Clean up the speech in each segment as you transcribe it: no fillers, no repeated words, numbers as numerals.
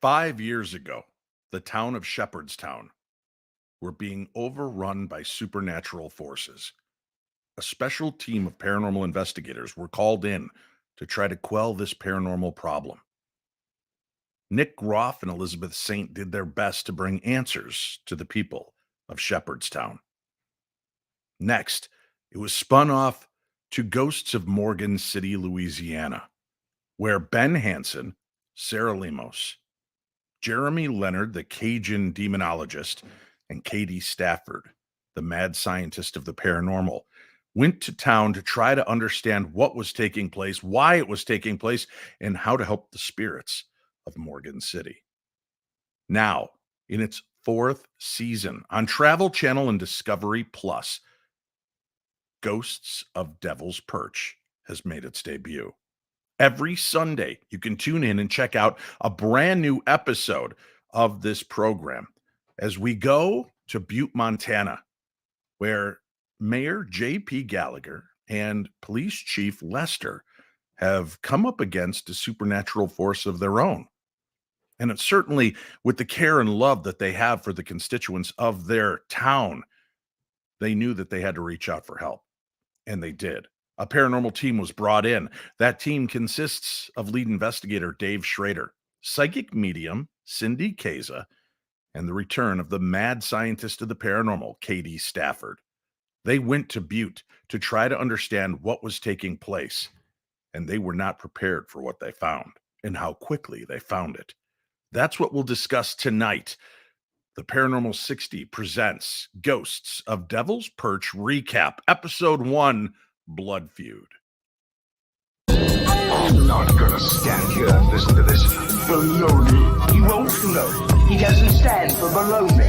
5 years ago, the town of Shepherdstown were being overrun by supernatural forces. A special team of paranormal investigators were called in to try to quell this paranormal problem. Nick Groff and Elizabeth Saint did their best to bring answers to the people of Shepherdstown. Next, it was spun off to Ghosts of Morgan City, Louisiana, where Ben Hansen, Sarah Lemos, Jeremy Leonard, the Cajun demonologist, and Katie Stafford, the mad scientist of the paranormal, went to town to try to understand what was taking place, why it was taking place, and how to help the spirits of Morgan City. Now, in its fourth season on Travel Channel and Discovery Plus, Ghosts of Devil's Perch has made its debut. Every Sunday, you can tune in and check out a brand new episode of this program as we go to Butte, Montana, where Mayor J.P. Gallagher and Police Chief Lester have come up against a supernatural force of their own. And it's certainly with the care and love that they have for the constituents of their town, they knew that they had to reach out for help, and they did. A paranormal team was brought in. That team consists of lead investigator Dave Schrader, psychic medium Cindy Kaza, and the return of the mad scientist of the paranormal, Katie Stafford. They went to Butte to try to understand what was taking place, and they were not prepared for what they found and how quickly they found it. That's what we'll discuss tonight. The Paranormal 60 presents Ghosts of Devil's Perch Recap, Episode 1, Blood Feud. I'm not gonna stand here and listen to this baloney. You won't know. He doesn't stand for baloney.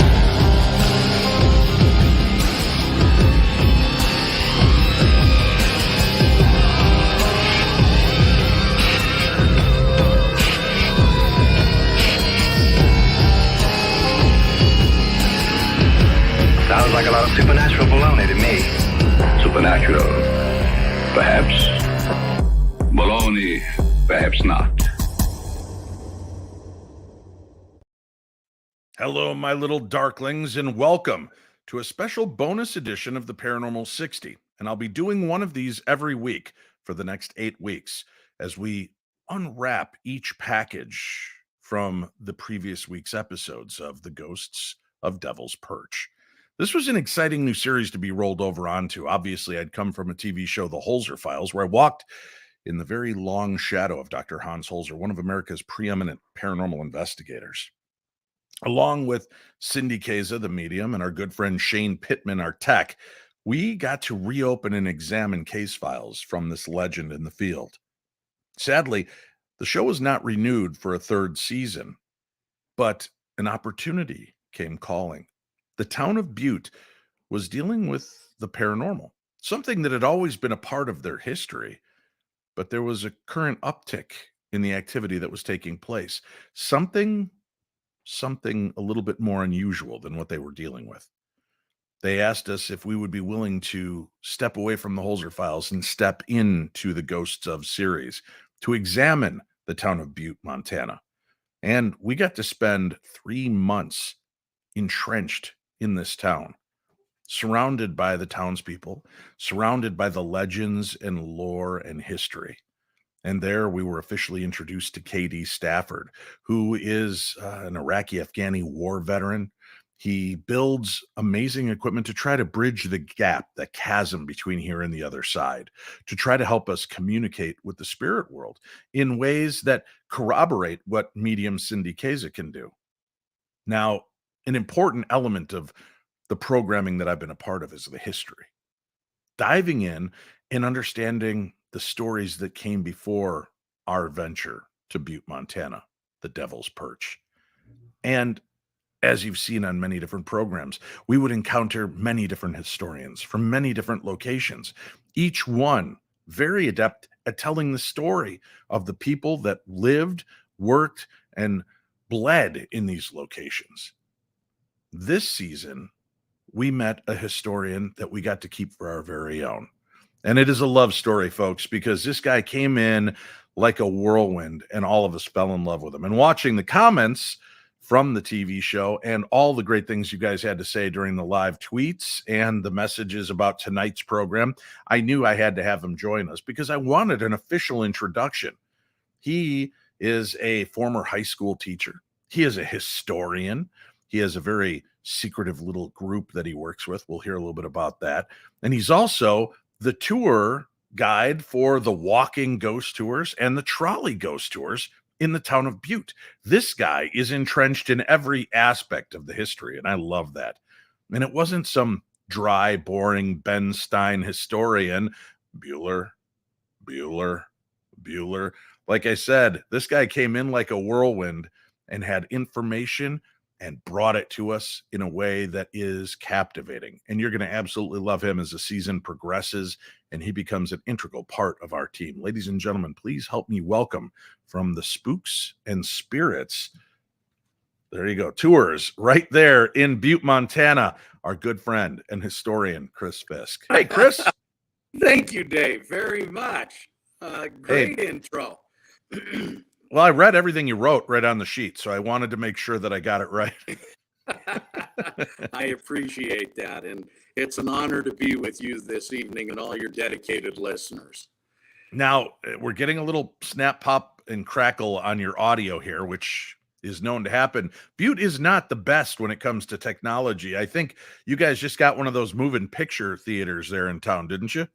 Sounds like a lot of supernatural baloney to me. Supernatural, perhaps. Baloney, perhaps not. Hello, my little darklings, and welcome to a special bonus edition of the Paranormal 60. And I'll be doing one of these every week for the next 8 weeks as we unwrap each package from the previous week's episodes of the Ghosts of Devil's Perch. This was an exciting new series to be rolled over onto. Obviously, I'd come from a TV show, The Holzer Files, where I walked in the very long shadow of Dr. Hans Holzer, one of America's preeminent paranormal investigators. Along with Cindy Kaza, the medium, and our good friend Shane Pittman, our tech, we got to reopen and examine case files from this legend in the field. Sadly, the show was not renewed for a third season, but an opportunity came calling. The town of Butte was dealing with the paranormal, something that had always been a part of their history, but there was a current uptick in the activity that was taking place. Something a little bit more unusual than what they were dealing with. They asked us if we would be willing to step away from the Holzer Files and step into the Ghosts of series to examine the town of Butte, Montana. And we got to spend 3 months entrenched in this town, surrounded by the townspeople, surrounded by the legends and lore and history. And there we were officially introduced to Katie Stafford, who is an Iraqi-Afghani war veteran. He builds amazing equipment to try to bridge the gap, the chasm between here and the other side, to try to help us communicate with the spirit world in ways that corroborate what medium Cindy Kaza can do. Now, an important element of the programming that I've been a part of is the history. Diving in and understanding the stories that came before our venture to Butte, Montana, the Devil's Perch. And as you've seen on many different programs, we would encounter many different historians from many different locations, each one very adept at telling the story of the people that lived, worked, and bled in these locations. This season, we met a historian that we got to keep for our very own. And it is a love story, folks, because this guy came in like a whirlwind and all of us fell in love with him. And watching the comments from the TV show and all the great things you guys had to say during the live tweets and the messages about tonight's program, I knew I had to have him join us because I wanted an official introduction. He is a former high school teacher. He is a historian. He has a very secretive little group that he works with. We'll hear a little bit about that. And he's also the tour guide for the walking ghost tours and the trolley ghost tours in the town of Butte. This guy is entrenched in every aspect of the history, and I love that. And it wasn't some dry, boring Ben Stein historian. Bueller, Bueller, Bueller. Like I said, this guy came in like a whirlwind and had information and brought it to us in a way that is captivating. And you're going to absolutely love him as the season progresses and he becomes an integral part of our team. Ladies and gentlemen, please help me welcome from the Spooks and Spirits. There you go. Tours right there in Butte, Montana. Our good friend and historian, Chris Fisk. Hey, Chris. Thank you, Dave, very much. Great intro. Well, I read everything you wrote right on the sheet, so I wanted to make sure that I got it right. I appreciate that, and it's an honor to be with you this evening and all your dedicated listeners. Now, we're getting a little snap, pop, and crackle on your audio here, which is known to happen. Butte is not the best when it comes to technology. I think you guys just got one of those moving picture theaters there in town, didn't you?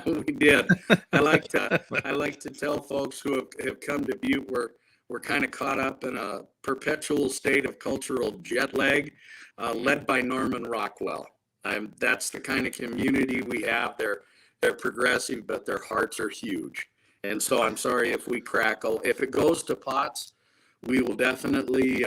We did. I like to tell folks who have come to Butte, we're kind of caught up in a perpetual state of cultural jet lag, led by Norman Rockwell. That's the kind of community we have. They're progressive, but their hearts are huge. And so I'm sorry if we crackle. If it goes to pots, we will definitely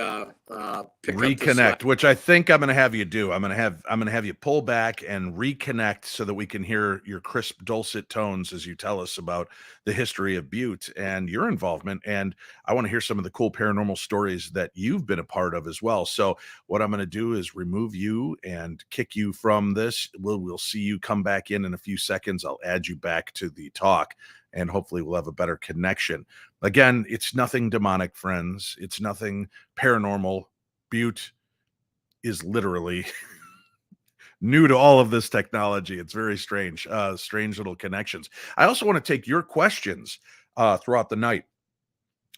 reconnect, which I think I'm going to have you do. I'm going to have you pull back and reconnect so that we can hear your crisp, dulcet tones as you tell us about the history of Butte and your involvement. And I want to hear some of the cool paranormal stories that you've been a part of as well. So what I'm going to do is remove you and kick you from this. We'll see you come back in a few seconds. I'll add you back to the talk, and hopefully we'll have a better connection. Again, it's nothing demonic, friends. It's nothing paranormal. Butte is literally new to all of this technology. It's very strange, strange little connections. I also want to take your questions throughout the night.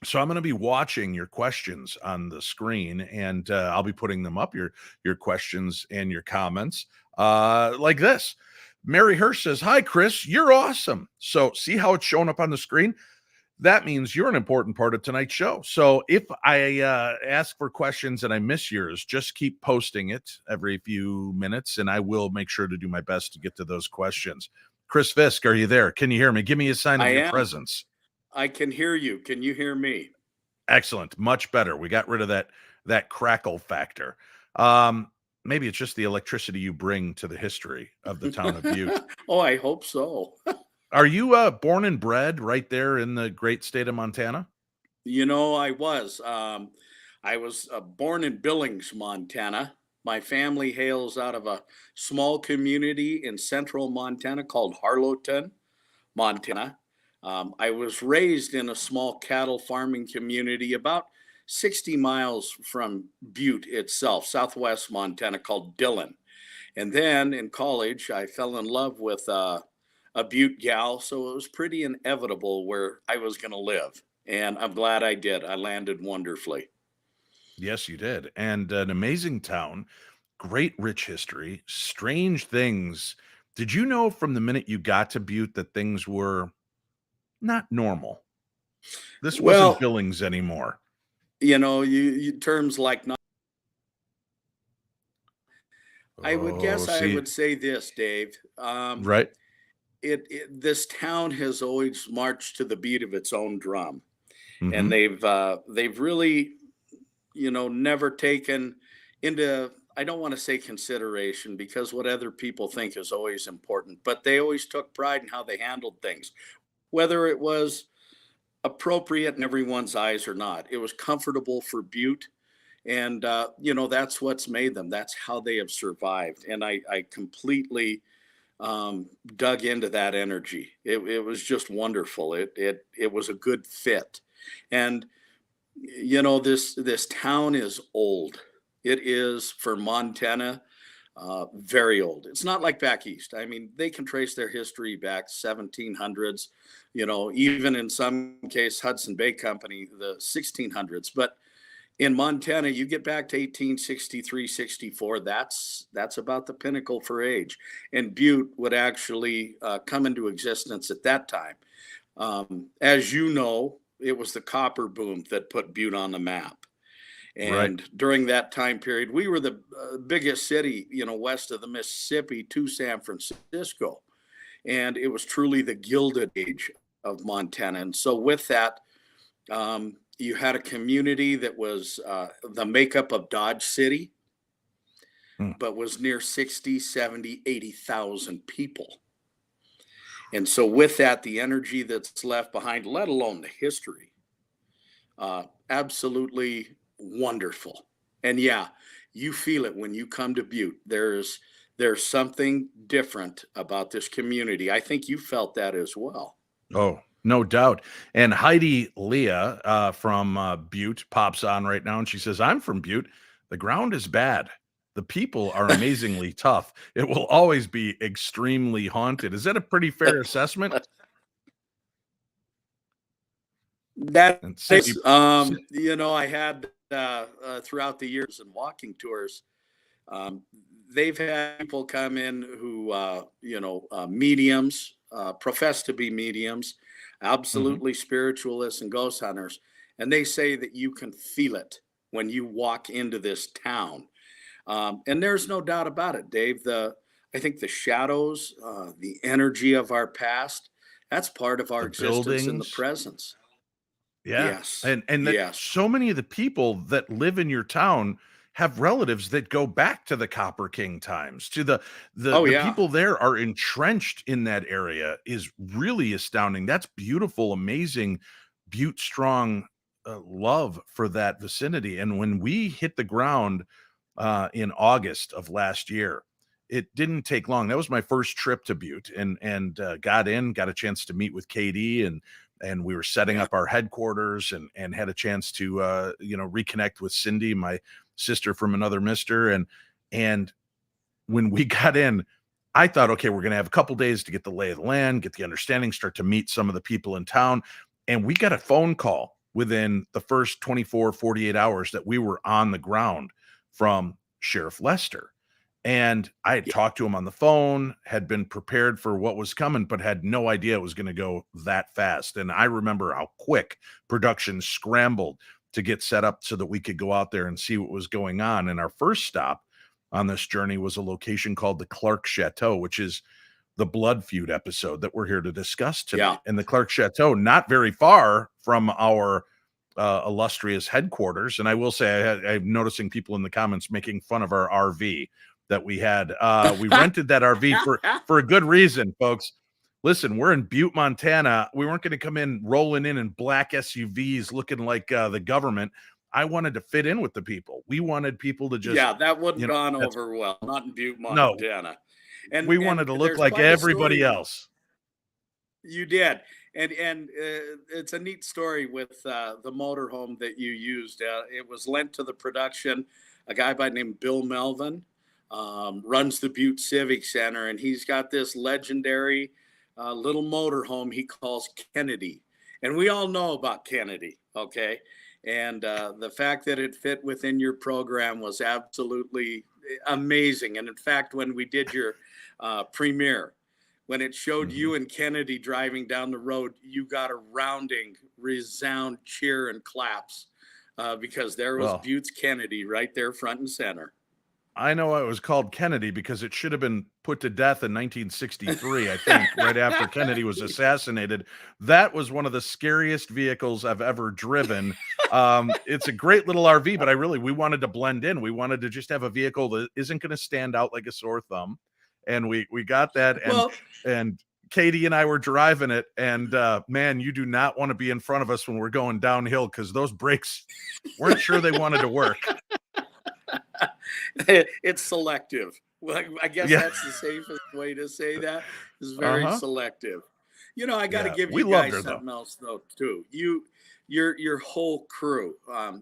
So I'm going to be watching your questions on the screen, and I'll be putting them up, your questions and your comments, like this. Mary Hirsch says, "Hi, Chris, you're awesome." So see how it's showing up on the screen? That means you're an important part of tonight's show. So if I ask for questions and I miss yours, just keep posting it every few minutes, and I will make sure to do my best to get to those questions. Chris Fisk, are you there? Can you hear me? Give me a sign of your presence. I can hear you. Can you hear me? Excellent. Much better. We got rid of that crackle factor. Maybe it's just the electricity you bring to the history of the town of Butte. Oh, I hope so. Are you born and bred right there in the great state of Montana? I was. I was born in Billings, Montana. My family hails out of a small community in central Montana called Harlowton, Montana. I was raised in a small cattle farming community about 60 miles from Butte itself, southwest Montana, called Dillon. And then in college, I fell in love with a Butte gal, so it was pretty inevitable where I was going to live. And I'm glad I did. I landed wonderfully. Yes, you did. And an amazing town, great rich history, strange things. Did you know from the minute you got to Butte that things were not normal? This wasn't Billings anymore. You terms like not. I would guess I would say this, Dave. Right. This town has always marched to the beat of its own drum, Mm-hmm. and they've really, never taken into, I don't want to say consideration, because what other people think is always important, but they always took pride in how they handled things, whether it was appropriate in everyone's eyes or not. It was comfortable for Butte. And, that's what's made them. That's how they have survived. And I completely dug into that energy. It was just wonderful. It was a good fit. And this town is old. It is, for Montana, very old. It's not like back east. I mean, they can trace their history back 1700s, even in some case, Hudson Bay Company, the 1600s. But in Montana, you get back to 1863, 64. That's about the pinnacle for age. And Butte would actually come into existence at that time. As you know, it was the copper boom that put Butte on the map. And during that time period, we were the biggest city, west of the Mississippi to San Francisco. And it was truly the Gilded Age of Montana. And so with that, you had a community that was the makeup of Dodge City, but was near 60, 70, 80,000 people. And so with that, the energy that's left behind, let alone the history, absolutely wonderful. And yeah, you feel it when you come to Butte. There's something different about this community. I think you felt that as well. Oh, no doubt. And Heidi Leah from Butte pops on right now, and she says, I'm from Butte. The ground is bad. The people are amazingly tough. It will always be extremely haunted. Is that a pretty fair assessment? That And is, I had throughout the years and walking tours, they've had people come in who, mediums, profess to be mediums, absolutely spiritualists and ghost hunters. And they say that you can feel it when you walk into this town. And there's no doubt about it, Dave. I think the shadows, the energy of our past, that's part of our the existence in the buildings. presence. Yeah. Yes. And that Yes. so many of the people that live in your town have relatives that go back to the Copper King times. To the Oh, the yeah. people there are entrenched in that area is really astounding. That's beautiful, amazing, Butte strong love for that vicinity. And when we hit the ground in August of last year, it didn't take long. That was my first trip to Butte, and got a chance to meet with Katie, and we were setting up our headquarters, and had a chance to reconnect with Cindy, my sister from another mister. And when we got in, I thought, okay, we're going to have a couple days to get the lay of the land, get the understanding, start to meet some of the people in town. And we got a phone call within the first 24, 48 hours that we were on the ground from Sheriff Lester. And I had talked to him on the phone, had been prepared for what was coming, but had no idea it was going to go that fast. And I remember how quick production scrambled to get set up so that we could go out there and see what was going on. And our first stop on this journey was a location called the Clark Chateau, which is the Blood Feud episode that we're here to discuss today. Yeah. And the Clark Chateau, not very far from our illustrious headquarters. And I will say, I'm noticing people in the comments making fun of our RV that we had. We rented that RV for a good reason, folks. Listen, we're in Butte, Montana. We weren't going to come in rolling in black SUVs looking like the government. I wanted to fit in with the people. We wanted people to just that wouldn't gone over well. Not in Butte, No. Montana. And we wanted to look there's like quite a everybody story. else. You did. And it's a neat story with the motorhome that you used. It was lent to the production. A guy by the name Bill Melvin runs the Butte Civic Center, and he's got this legendary little motorhome he calls Kennedy. And we all know about Kennedy, okay? And the fact that it fit within your program was absolutely amazing. And in fact, when we did your premiere, when it showed you and Kennedy driving down the road, you got a resound cheer and claps because there was Butte's Kennedy right there front and center. I know it was called Kennedy because it should have been put to death in 1963, I think, right after Kennedy was assassinated. That was one of the scariest vehicles I've ever driven. It's a great little RV, but we wanted to blend in. We wanted to just have a vehicle that isn't going to stand out like a sore thumb. And we got that. And Katie and I were driving it. And man, you do not want to be in front of us when we're going downhill because those brakes weren't sure they wanted to work. It's selective. Well, I guess Yeah. that's the safest way to say that, is very Uh-huh. selective. I got to Yeah. give We you loved guys her though. something else though too. Your whole crew,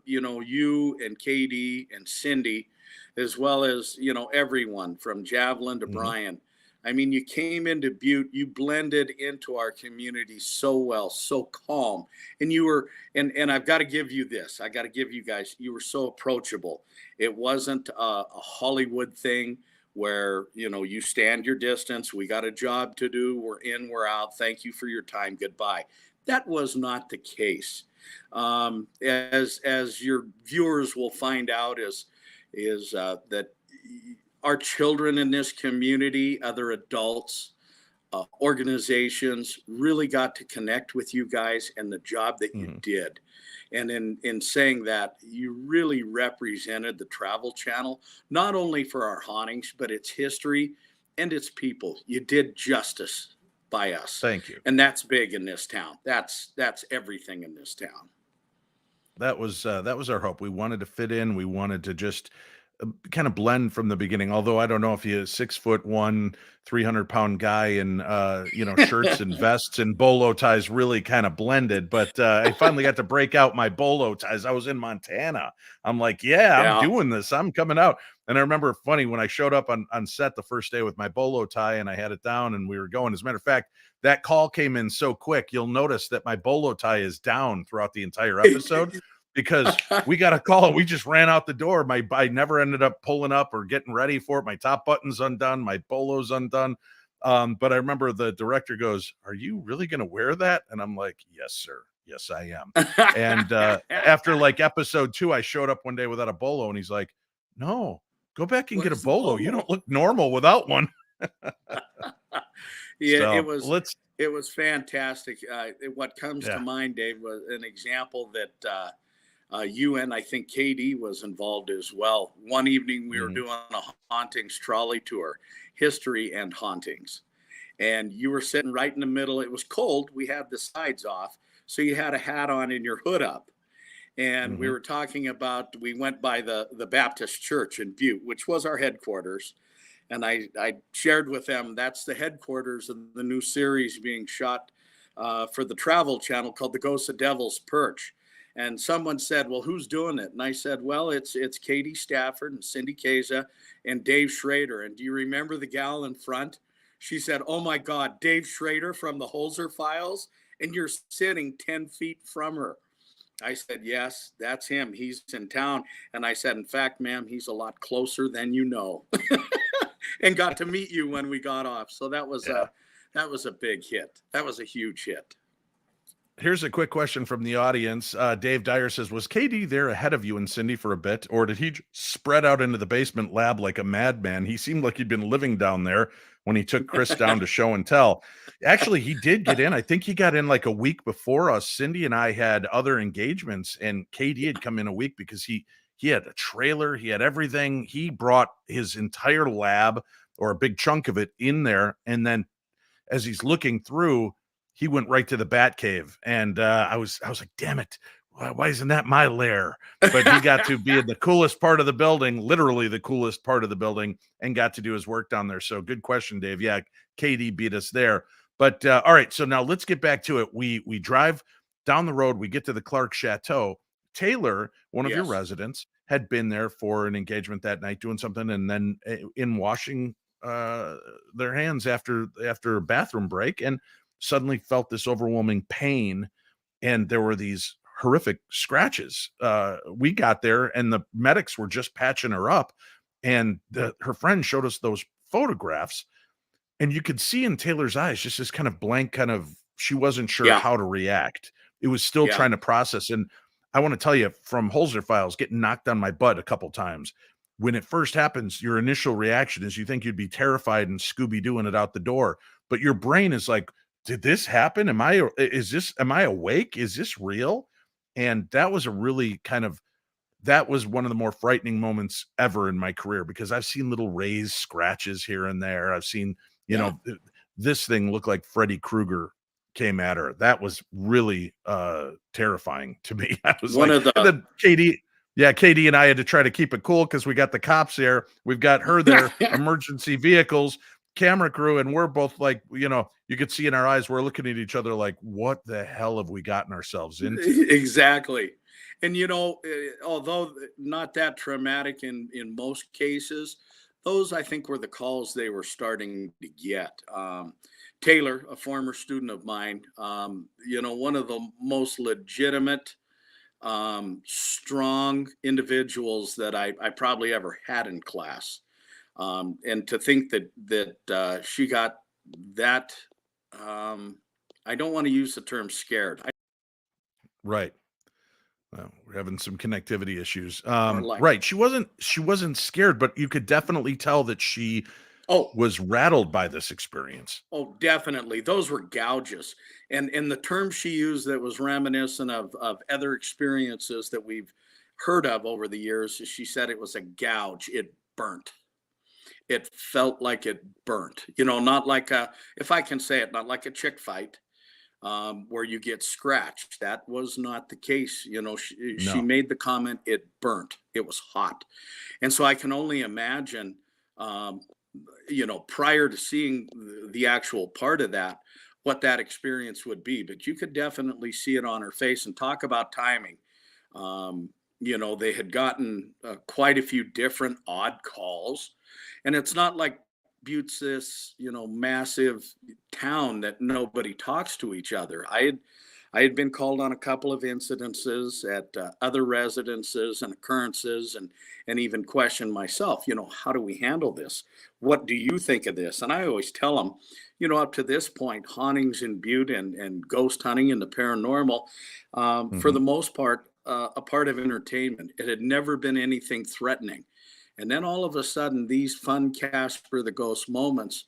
you and Katie and Cindy, as well as everyone from Javelin to Mhm. Brian. I mean, you came into Butte, you blended into our community so well, so calm, and you were, and I've got to give you this. I got to give you guys. You were so approachable. It wasn't a Hollywood thing where you stand your distance. We got a job to do. We're in, we're out. Thank you for your time. Goodbye. That was not the case. As your viewers will find out, is that our children in this community, other adults, organizations really got to connect with you guys and the job that you Mhm. did. And in saying that, you really represented the Travel Channel, not only for our hauntings, but its history and its people. You did justice by us. Thank you. And that's big in this town. That's everything in this town. That was our hope. We wanted to fit in. We wanted to just kind of blend from the beginning. Although I don't know if you 6'1", 300-pound guy in shirts and vests and bolo ties really kind of blended. But I finally got to break out my bolo ties. I was in Montana. I'm like, yeah, I'm Yeah. doing this. I'm coming out. And I remember funny when I showed up on set the first day with my bolo tie and I had it down and we were going. As a matter of fact, that call came in so quick, you'll notice that my bolo tie is down throughout the entire episode because we got a call. We just ran out the door. I never ended up pulling up or getting ready for it. My top button's undone. My bolo's undone. But I remember the director goes, "Are you really going to wear that?" And I'm like, "Yes, sir. Yes, I am." And after like episode 2, I showed up one day without a bolo, and he's like, "No, go back and get a Where's the bolo. You bolo? don't look normal without one." Yeah, So let's, it was fantastic. What comes to yeah. mind, Dave, was an example that you and I think KD was involved as well. One evening we were Mhm. doing a hauntings trolley tour, history and hauntings, and you were sitting right in the middle. It was cold. We had the sides off, so you had a hat on and your hood up. And we Mhm. were talking about, we went by the Baptist church in Butte, which was our headquarters. And I shared with them that's the headquarters of the new series being shot for the Travel Channel called The Ghosts of Devils Perch. And someone said, "Well, who's doing it?" And I said, "Well, it's Katie Stafford and Cindy Keza and Dave Schrader. And do you remember the gal in front?" She said, "Oh my God, Dave Schrader from the Holzer Files, and you're sitting 10 feet from her." I said, "Yes, that's him. He's in town." And I said, "In fact, ma'am, he's a lot closer than you know." And got to meet you when we got off. So Yeah. that was a big hit. That was a huge hit. Here's a quick question from the audience. Dave Dyer says, "Was KD there ahead of you and Cindy for a bit, or did he spread out into the basement lab like a madman? He seemed like he'd been living down there when he took Chris down to show and tell." Actually, he did get in. I think he got in like a week before us. Cindy and I had other engagements, and KD had come in a week because he had a trailer, he had everything. He brought his entire lab or a big chunk of it in there, and then as he's looking through, he went right to the bat cave, and I was like, "Damn it, why isn't that my lair?" But he got to be in the coolest part of the building, literally the coolest part of the building, and got to do his work down there. So good question, Dave. Yeah, KD beat us there. But all right, so now let's get back to it. We drive down the road, we get to the Clark Chateau. Taylor, one of your Yes. residents, had been there for an engagement that night doing something, and then in washing uh their hands after a bathroom break, and suddenly felt this overwhelming pain, and there were these horrific scratches. We got there and the medics were just patching her up, and her friend showed us those photographs, and you could see in Taylor's eyes just this kind of blank, kind of, she wasn't sure Yeah. how to react. It was still Yeah. trying to process. And I want to tell you, from Holzer Files, getting knocked on my butt a couple times, when it first happens, your initial reaction is you think you'd be terrified and Scooby-Dooing it out the door. But your brain is like, did this happen? Am I awake? Is this real? And that was a really kind of, that was one of the more frightening moments ever in my career, because I've seen little raised scratches here and there. I've seen, Yeah. this thing looked like Freddy Krueger came at her. That was really terrifying to me. I was One like, of and the then Katie, Yeah, Katie and I had to try to keep it cool because we got the cops there. We've got her there, emergency vehicles, camera crew, and we're both like, you could see in our eyes, we're looking at each other like, what the hell have we gotten ourselves into? Exactly. And although not that traumatic in most cases, those I think were the calls they were starting to get. Taylor, a former student of mine, one of the most legitimate, strong individuals that I probably ever had in class. And to think that she got that, I don't want to use the term scared. Right. Well, we're having some connectivity issues. Or like, Right. She wasn't scared, but you could definitely tell that she oh, was rattled by this experience. oh, definitely. Those were gouges. And the term she used that was reminiscent of other experiences that we've heard of over the years, she said it was a gouge. It burnt. It felt like it burnt. Not like if I can say it, not like a chick fight, where you get scratched. That was not the case. She No. made the comment, it burnt. It was hot. And so I can only imagine, um, prior to seeing the actual part of that, what that experience would be. But you could definitely see it on her face, and talk about timing. They had gotten quite a few different odd calls, and it's not like Butte's this, massive town that nobody talks to each other. I had been called on a couple of incidences at other residences and occurrences, and even questioned myself. How do we handle this? What do you think of this? And I always tell them, up to this point, hauntings in Butte and ghost hunting and the paranormal, for Mhm. the most part, a part of entertainment. It had never been anything threatening. And then all of a sudden, these fun Casper the Ghost moments,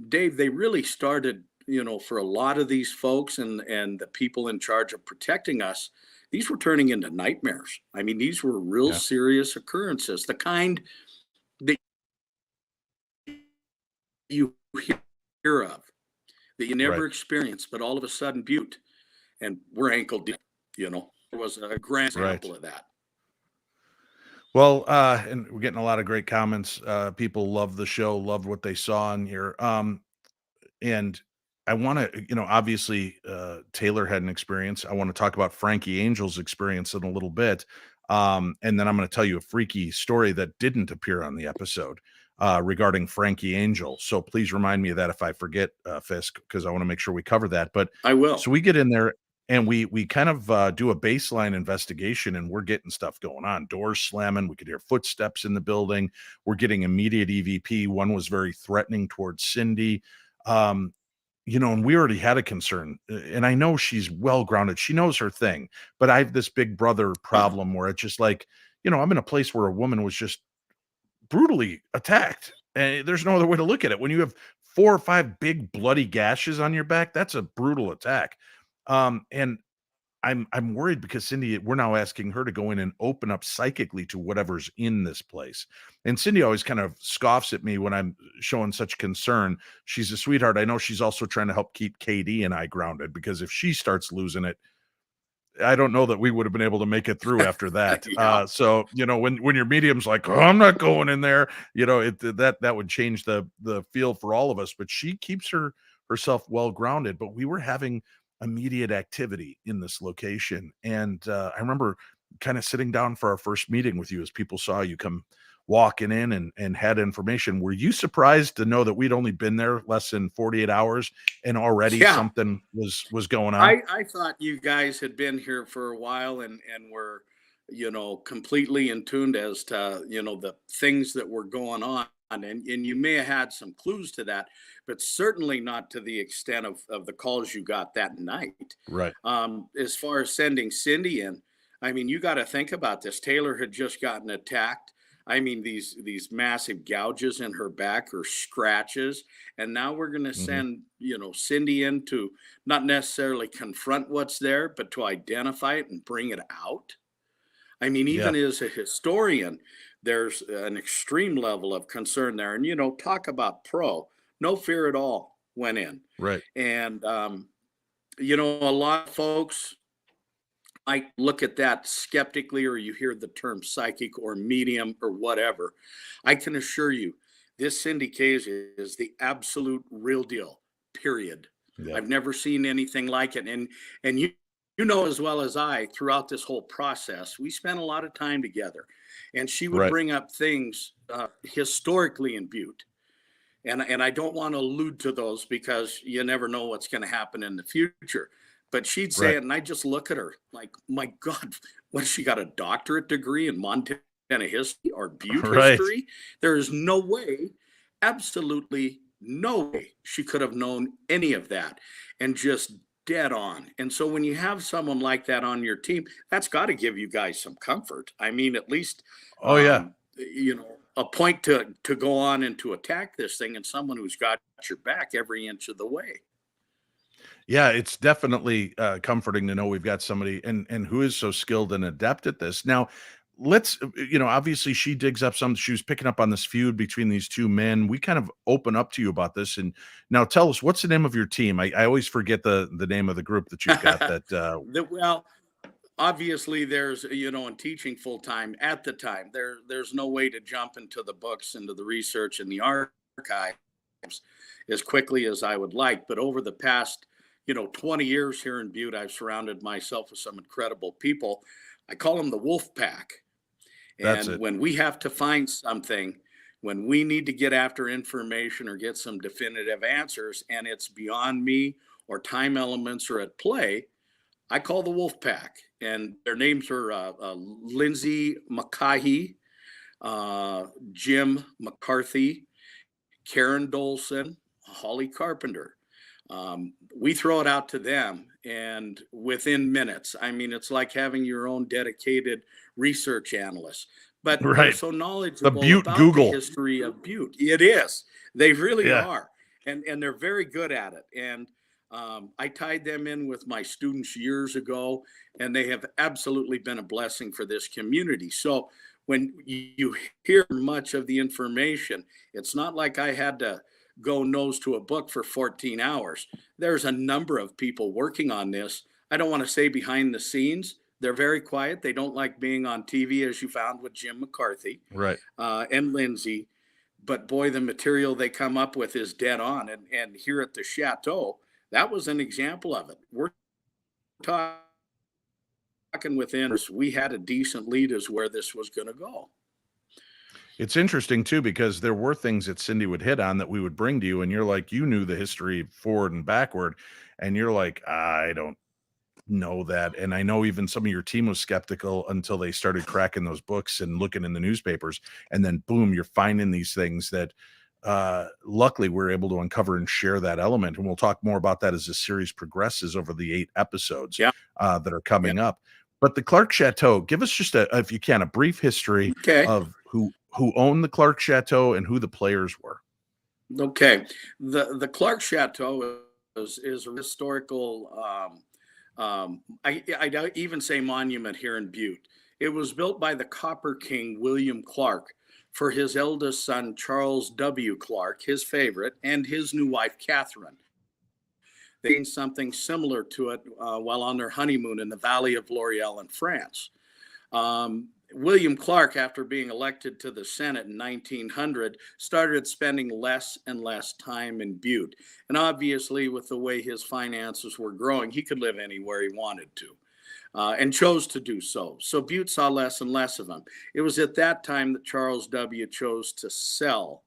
Dave, they really started, for a lot of these folks and the people in charge of protecting us, these were turning into nightmares. I mean, these were real Yeah. serious occurrences, the kind that you hear of, that you Right. never experienced, but all of a sudden, Butte, and we're ankle deep, There was a grand Right. example of that. Well, and we're getting a lot of great comments. People love the show, loved what they saw in here. And I want to, obviously, Taylor had an experience. I want to talk about Frankie Angel's experience in a little bit. And then I'm going to tell you a freaky story that didn't appear on the episode regarding Frankie Angel. So please remind me of that if I forget, Fisk, because I want to make sure we cover that. But I will. so we get in there and we kind of do a baseline investigation, and we're getting stuff going on. Doors slamming. We could hear footsteps in the building. We're getting immediate EVP. One was very threatening towards Cindy. Um, and we already had a concern, and I know she's well grounded. She knows her thing, but I have this big brother Yeah. problem where it's just like, I'm in a place where a woman was just brutally attacked. And there's no other way to look at it. When you have 4 or 5 big bloody gashes on your back, that's a brutal attack. And I'm worried because Cindy, we're now asking her to go in and open up psychically to whatever's in this place. And Cindy always kind of scoffs at me when I'm showing such concern. She's a sweetheart. I know she's also trying to help keep KD and I grounded, because if she starts losing it, I don't know that we would have been able to make it through after that. Yeah. So when your medium's like, oh, I'm not going in there, that would change the feel for all of us. But she keeps herself well grounded. But we were having immediate activity in this location, and I remember kind of sitting down for our first meeting with you as people saw you come walking in and had information. Were you surprised to know that we'd only been there less than 48 hours and already Yeah. something was going on? I thought you guys had been here for a while and were, completely in tune as to, the things that were going on. And you may have had some clues to that, but certainly not to the extent of the calls you got that night. Right. As far as sending Cindy in, I mean, you got to think about this. Taylor had just gotten attacked. I mean, these massive gouges in her back or scratches, and now we're going to Mhm. send Cindy in to not necessarily confront what's there, but to identify it and bring it out. I mean, Yeah. even as a historian, there's an extreme level of concern there. And talk about pro, no fear at all went in, Right. and a lot of folks might look at that skeptically, or you hear the term psychic or medium or whatever, I can assure you this Cindy Cage is the absolute real deal, period. Yeah. I've never seen anything like it. And you know as well as I, throughout this whole process, we spent a lot of time together. And she would Right. bring up things historically in Butte. And I don't want to allude to those because you never know what's going to happen in the future. But she'd say Right. it, and I just look at her like, my God, what has she got, a doctorate degree in Montana history or Butte Right. history? There is no way, absolutely no way she could have known any of that, and just dead on. And so when you have someone like that on your team, that's got to give you guys some comfort. I mean, at least, Oh, yeah. you know, a point to go on and to attack this thing, and someone who's got your back every inch of the way. Yeah, it's definitely comforting to know we've got somebody and who is so skilled and adept at this. Now, let's obviously she digs up some. She was picking up on this feud between these two men. We kind of open up to you about this, and now tell us, what's the name of your team? I always forget the name of the group that you've got. Well, obviously there's, in teaching full time at the time, there's no way to jump into the books, into the research and the archives as quickly as I would like. But over the past 20 years here in Butte, I've surrounded myself with some incredible people. I call them the Wolf Pack. That's And it. when we have to find something, when we need to get after information or get some definitive answers, and it's beyond me or time elements are at play, I call the Wolf Pack. And their names are Lindsay McCahey, Jim McCarthy, Karen Dolson, Holly Carpenter. We throw it out to them, and within minutes, I mean, it's like having your own dedicated research analyst, but they're Right. so knowledgeable Butte about Google. the history of Butte. It is. They really Yeah. are. And they're very good at it. And I tied them in with my students years ago, and they have absolutely been a blessing for this community. So when you hear much of the information, it's not like I had to go nose to a book for 14 hours. There's a number of people working on this. I don't want to say behind the scenes. They're very quiet. They don't like being on TV, as you found with Jim McCarthy Right. and Lindsay. But boy, the material they come up with is dead on. And here at the Chateau, that was an example of it. We're talking within, we had a decent lead as where this was going to go. It's interesting too, because there were things that Cindy would hit on that we would bring to you, and you're like, you knew the history forward and backward, and you're like, I don't know that. And I know even some of your team was skeptical until they started cracking those books and looking in the newspapers, and then boom, you're finding these things that luckily we're able to uncover and share that element. And we'll talk more about that as the series progresses over the 8 episodes Yeah. that are coming up. But the Clark Chateau, give us just if you can, a brief history Okay. of who owned the Clark Chateau and who the players were. Okay. The Clark Chateau is a historical, I even say monument here in Butte. It was built by the Copper King, William Clark, for his eldest son, Charles W. Clark, his favorite, and his new wife, Catherine. They did something similar to it while on their honeymoon in the Valley of L'Oreal in France. William Clark, after being elected to the Senate in 1900, started spending less and less time in Butte. And obviously, with the way his finances were growing, he could live anywhere he wanted to, and chose to do so. So Butte saw less and less of him. It was at that time that Charles W. chose to sell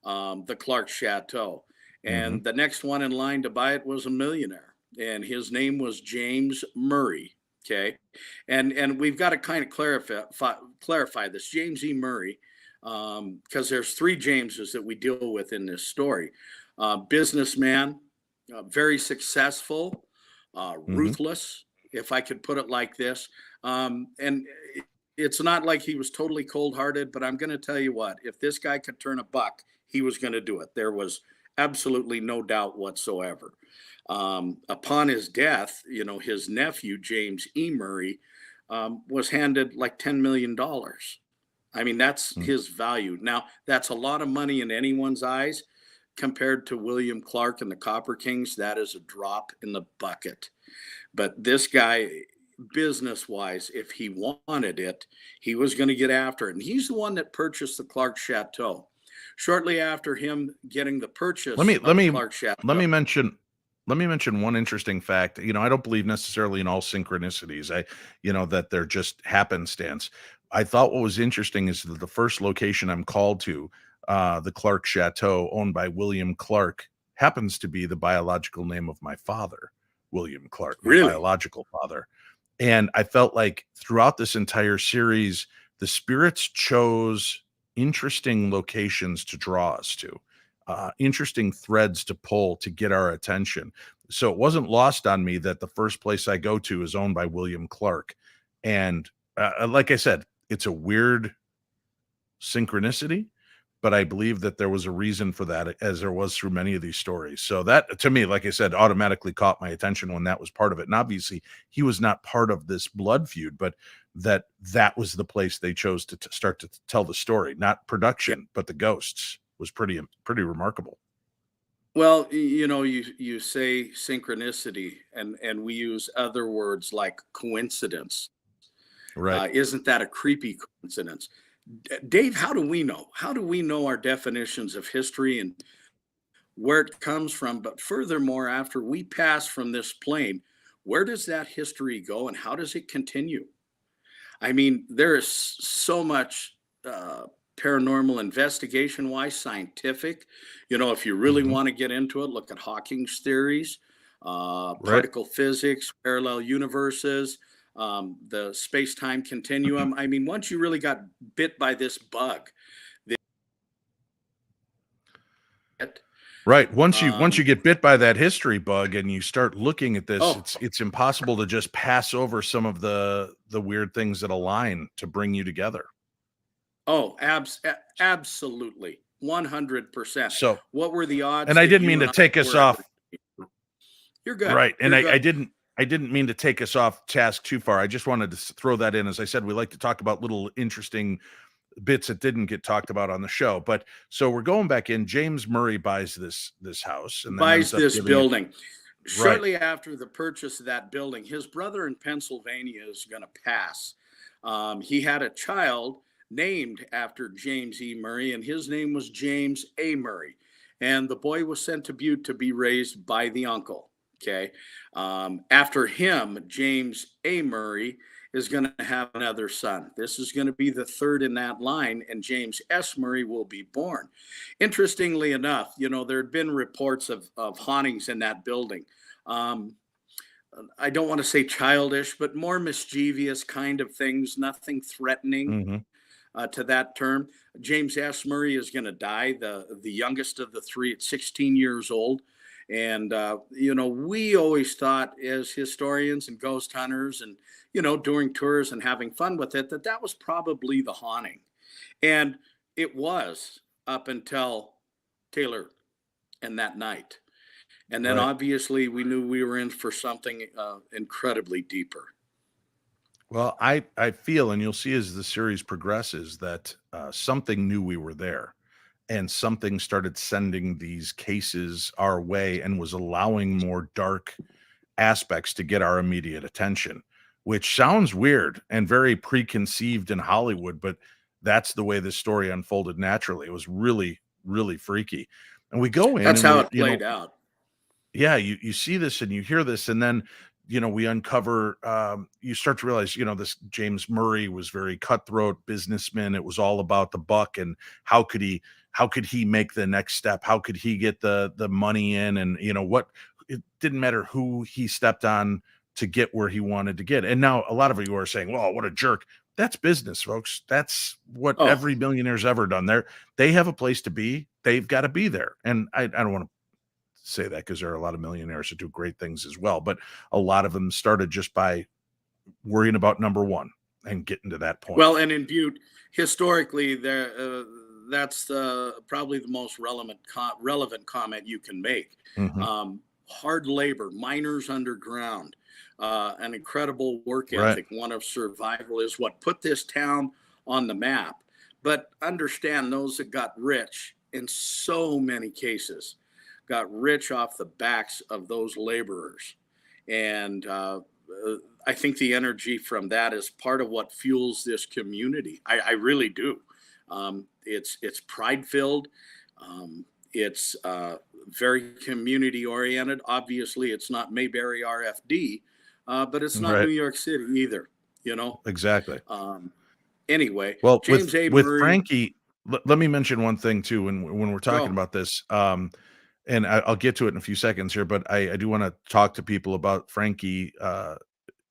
the Clark Chateau. And the next one in line to buy it was a millionaire, and his name was James Murray. Okay. And we've got to kind of clarify this. James E. Murray, because there's 3 Jameses that we deal with in this story. Businessman, very successful, ruthless, if I could put it like this. And it's not like he was totally cold-hearted, but I'm going to tell you what, if this guy could turn a buck, he was going to do it. There was absolutely no doubt whatsoever. Upon his death, his nephew, James E. Murray, was handed like $10 million. I mean, that's his value. Now, that's a lot of money in anyone's eyes. Compared to William Clark and the Copper Kings, that is a drop in the bucket. But this guy, business wise, if he wanted it, he was going to get after it. And he's the one that purchased the Clark Chateau. Shortly after him getting the Let purchase me let of me Clark let Chateau. me mention one interesting fact. I don't believe necessarily in all synchronicities. That they're just happenstance. I thought what was interesting is that the first location I'm called to, the Clark Chateau, owned by William Clark, happens to be the biological name of my father, William Clark, my Really? biological father. And I felt like throughout this entire series, the spirits chose interesting locations to draw us to, interesting threads to pull to get our attention. So it wasn't lost on me that the first place I go to is owned by William Clark. And like I said, it's a weird synchronicity, but I believe that there was a reason for that, as there was through many of these stories. So that, to me, like I said, automatically caught my attention when that was part of it. And obviously, he was not part of this blood feud, but that was the place they chose to start to tell the story. Not Yeah. production, but the ghosts was pretty remarkable. Well, you say synchronicity, and we use other words like coincidence. Right. Isn't that a creepy coincidence? Dave, how do we know? How do we know our definitions of history and where it comes from? But furthermore, after we pass from this plane, where does that history go and how does it continue? I mean, there is so much paranormal investigation wise, scientific. If you really Mhm. want to get into it, look at Hawking's theories, Right. particle physics, parallel universes, the space time continuum. I mean, once you really got bit by this bug, that, Right. Once you um, get bit by that history bug and you start looking at this, oh, it's impossible to just pass over some of the weird things that align to bring you together. absolutely, 100%. So, What were the odds and I that didn't you mean to and I take us were ever? off. You're good. Right. And You're I good. didn't mean to take us off task too far. I just wanted to throw that in. As I said, we like to talk about little interesting bits that didn't get talked about on the show. But so we're going back in. James Murray buys this house and then Buys ends up this giving it. building. Right. Shortly after the purchase of that building, his brother in Pennsylvania is going to pass. He had a child named after James E. Murray, and his name was James A. Murray. And the boy was sent to Butte to be raised by the uncle. Okay. After him, James A. Murray is going to have another son. This is going to be the third in that line, and James S. Murray will be born. Interestingly enough, there had been reports of hauntings in that building. Um, I don't want to say childish, but more mischievous kind of things, nothing threatening Hmm. to that term. James S. Murray is going to die, the youngest of the three at 16 years old. And, we always thought as historians and ghost hunters and, doing tours and having fun with it, that was probably the haunting. And it was up until Taylor and that night. And then Right. obviously we knew we were in for something incredibly deeper. Well, I feel, and you'll see as the series progresses, that something knew we were there, and something started sending these cases our way, and was allowing more dark aspects to get our immediate attention, which sounds weird and very preconceived in Hollywood, but that's the way this story unfolded naturally. It was really, really freaky. And we go in That's and how we, it played out. yeah, you see this and you hear this, and then we uncover, you start to realize, this James Murray was very cutthroat businessman. It was all about the buck, and how could he make the next step? How could he get the money in? And what, it didn't matter who he stepped on to get where he wanted to get. And now a lot of you are saying, well, what a jerk. That's business, folks. That's what Oh, every millionaire's ever done. They have a place to be. They've got to be there. And I don't want to say that, because there are a lot of millionaires that do great things as well, but a lot of them started just by worrying about number one and getting to that point. well, and in Butte, historically, that's probably the most relevant comment you can make. Mhm. Hard labor, miners underground, an incredible work Right. ethic, one of survival is what put this town on the map. But understand those that got rich in so many cases got rich off the backs of those laborers. And I think the energy from that is part of what fuels this community. I really do. It's pride filled. It's very community oriented. Obviously, it's not Mayberry RFD, but it's not New Right. York City either. You know. Exactly. Anyway, Well, James A. with Murray, Frankie, let me mention one thing too when we're talking go. about this. And I'll get to it in a few seconds here, but I do want to talk to people about Frankie.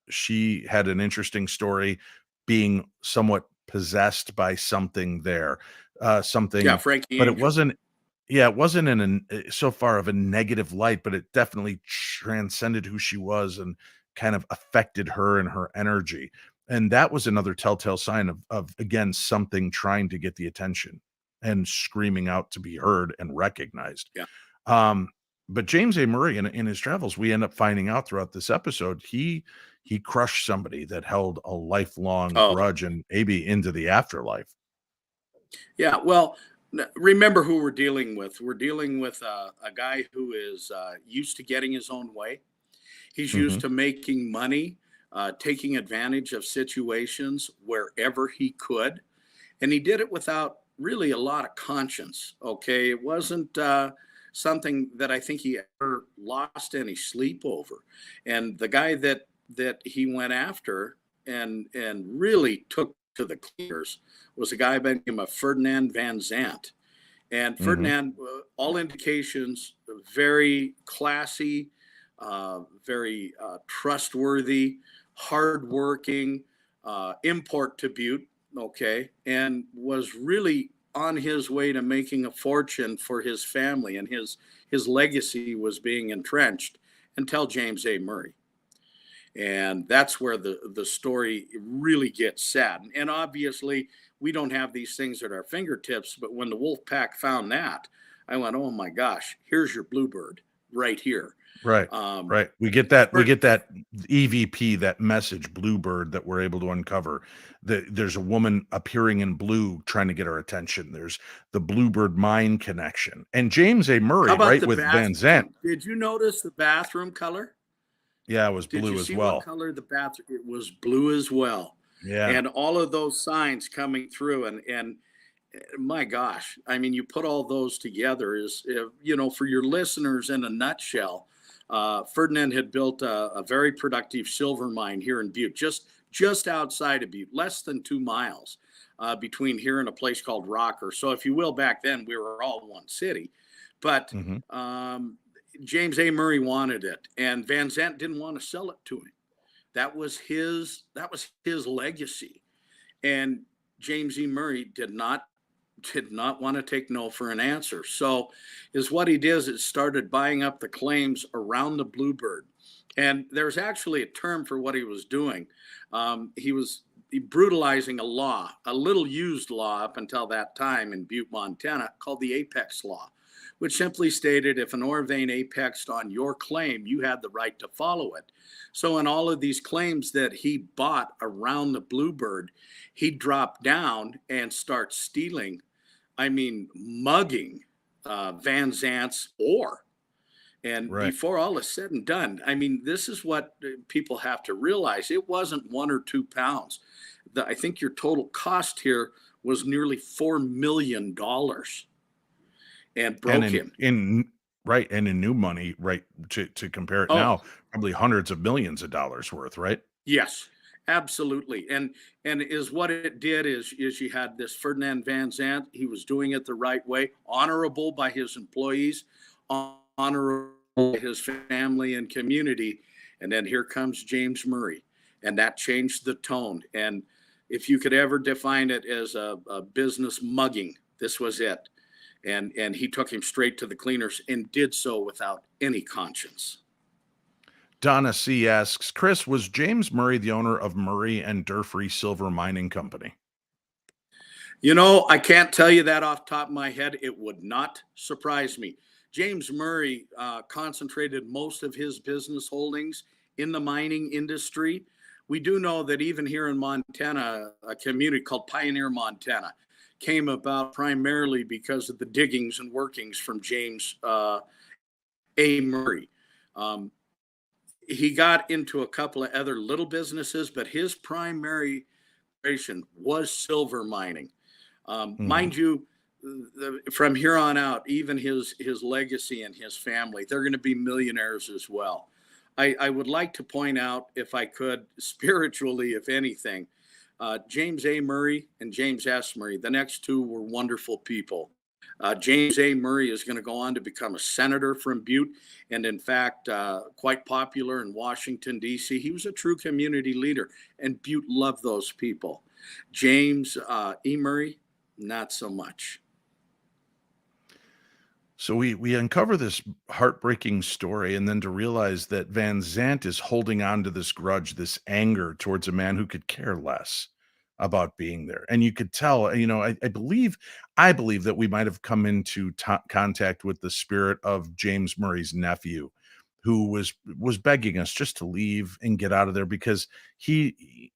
She had an interesting story, being somewhat possessed by something there, Yeah, something, Frankie but it Angel. wasn't. Yeah, it wasn't in so far of a negative light, but it definitely transcended who she was and kind of affected her and her energy. And that was another telltale sign of again something trying to get the attention and screaming out to be heard and recognized. Yeah. Um, but James A. Murray in his travels, we end up finding out throughout this episode, he crushed somebody that held a lifelong Oh, grudge and maybe into the afterlife. yeah. Well, remember who we're dealing with. We're dealing with a guy who is used to getting his own way. He's Hmm. used to making money, taking advantage of situations wherever he could. And he did it without really a lot of conscience. Okay. It wasn't something that I think he ever lost any sleep over. And the guy that he went after and really took to the clears was a guy by the name of Ferdinand Van Zant. And Hmm. Ferdinand, all indications, very classy, very trustworthy, hardworking, import to Butte, okay, and was really on his way to making a fortune for his family, and his legacy was being entrenched until James A. Murray. And that's where the story really gets sad. And obviously, we don't have these things at our fingertips. But when the wolf pack found that, I went, "Oh my gosh, here's your bluebird right here." Right, Um, right. We get that EVP, that message, Bluebird, that we're able to uncover. There's a woman appearing in blue trying to get our attention. There's the Bluebird mind connection. And James A. how Murray, about right, the with Van Zant. bathroom? Did you notice the bathroom color? Yeah, it was Did you blue as see what well. color the bathroom? It was blue as well. Yeah. And all of those signs coming through, and my gosh, I mean, you put all those together is, for your listeners in a nutshell, Ferdinand had built a very productive silver mine here in Butte, just outside of Butte, less than 2 miles between here and a place called Rocker. So, if you will, back then we were all one city, but Hmm. James A. Murray wanted it, and Van Zant didn't want to sell it to him. That was his legacy, and James E. Murray did not want to take no for an answer. So, is what he did is it started buying up the claims around the Bluebird, and there's actually a term for what he was doing. He was brutalizing a law, a little used law up until that time in Butte, Montana, called the Apex Law, which simply stated if an ore vein apexed on your claim, you had the right to follow it. So, in all of these claims that he bought around the Bluebird, he'd drop down and start stealing, I mean, mugging Van Zant's ore. And Right. before all is said and done, I mean, this is what people have to realize. It wasn't 1 or 2 pounds. I think your total cost here was nearly $4 million and And broke him. in right, and in new money, right, to compare it Oh, now, probably hundreds of millions of dollars worth, right? yes, absolutely. And is what it did is you had this Ferdinand Van Zant. He was doing it the right way, honorable by his employees, honorable by his family and community. And then here comes James Murray, and that changed the tone. And if you could ever define it as a business mugging, this was it. And he took him straight to the cleaners and did so without any conscience. Donna C asks, Chris, was James Murray the owner of Murray and Durfee Silver Mining Company? I can't tell you that off the top of my head. It would not surprise me. James Murray concentrated most of his business holdings in the mining industry. We do know that even here in Montana, a community called Pioneer, Montana, came about primarily because of the diggings and workings from James A. Murray. Um, he got into a couple of other little businesses, but his primary passion was silver mining. Mhm. Mind you, from here on out, even his legacy and his family, they're going to be millionaires as well. I would like to point out, if I could, spiritually, if anything, James A. Murray and James S. Murray, the next two were wonderful people. James A. Murray is going to go on to become a senator from Butte, and in fact, quite popular in Washington, D.C. He was a true community leader, and Butte loved those people. James E. Murray, not so much. So we uncover this heartbreaking story, and then to realize that Van Zant is holding on to this grudge, this anger towards a man who could care less about being there. And you could tell, I believe that we might have come into contact with the spirit of James Murray's nephew, who was begging us just to leave and get out of there because he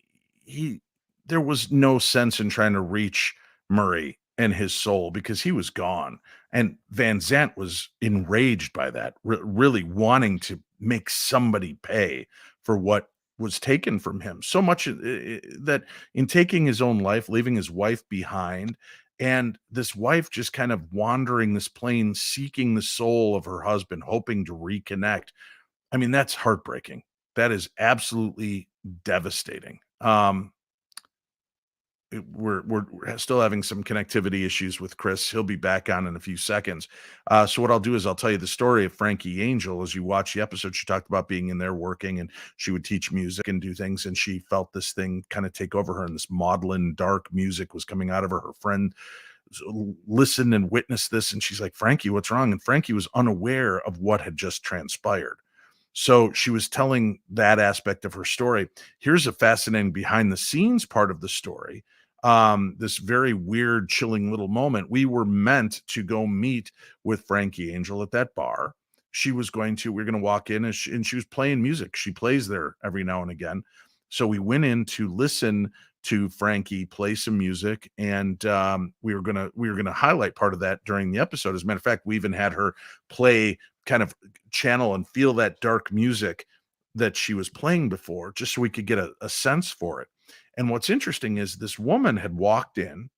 there was no sense in trying to reach Murray and his soul because he was gone. And Van Zant was enraged by that, really wanting to make somebody pay for what was taken from him. So much that in taking his own life, leaving his wife behind, and this wife just kind of wandering this plane, seeking the soul of her husband, hoping to reconnect. I mean, that's heartbreaking. That is absolutely devastating. We're still having some connectivity issues with Chris. He'll be back on in a few seconds. So what I'll do is I'll tell you the story of Frankie Angel. As you watch the episode, she talked about being in there working, and she would teach music and do things, and she felt this thing kind of take over her, and this maudlin, dark music was coming out of her. Her friend listened and witnessed this, and she's like, "Frankie, what's wrong?" And Frankie was unaware of what had just transpired. So she was telling that aspect of her story. Here's a fascinating behind the scenes part of the story. This very weird, chilling little moment. We were meant to go meet with Frankie Angel at that bar. We are going to walk in, and she was playing music. She plays there every now and again. So we went in to listen to Frankie play some music, and we were gonna highlight part of that during the episode. As a matter of fact, we even had her play, kind of channel and feel that dark music that she was playing before, just so we could get a sense for it. And what's interesting is this woman had walked in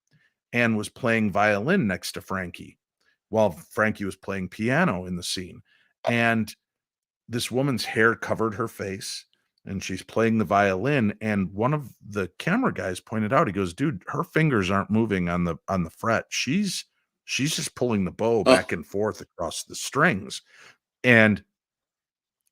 and was playing violin next to Frankie while Frankie was playing piano in the scene. And this woman's hair covered her face, and she's playing the violin. And one of the camera guys pointed out, he goes, "Dude, her fingers aren't moving on the fret. She's just pulling the bow Oh, back and forth across the strings." And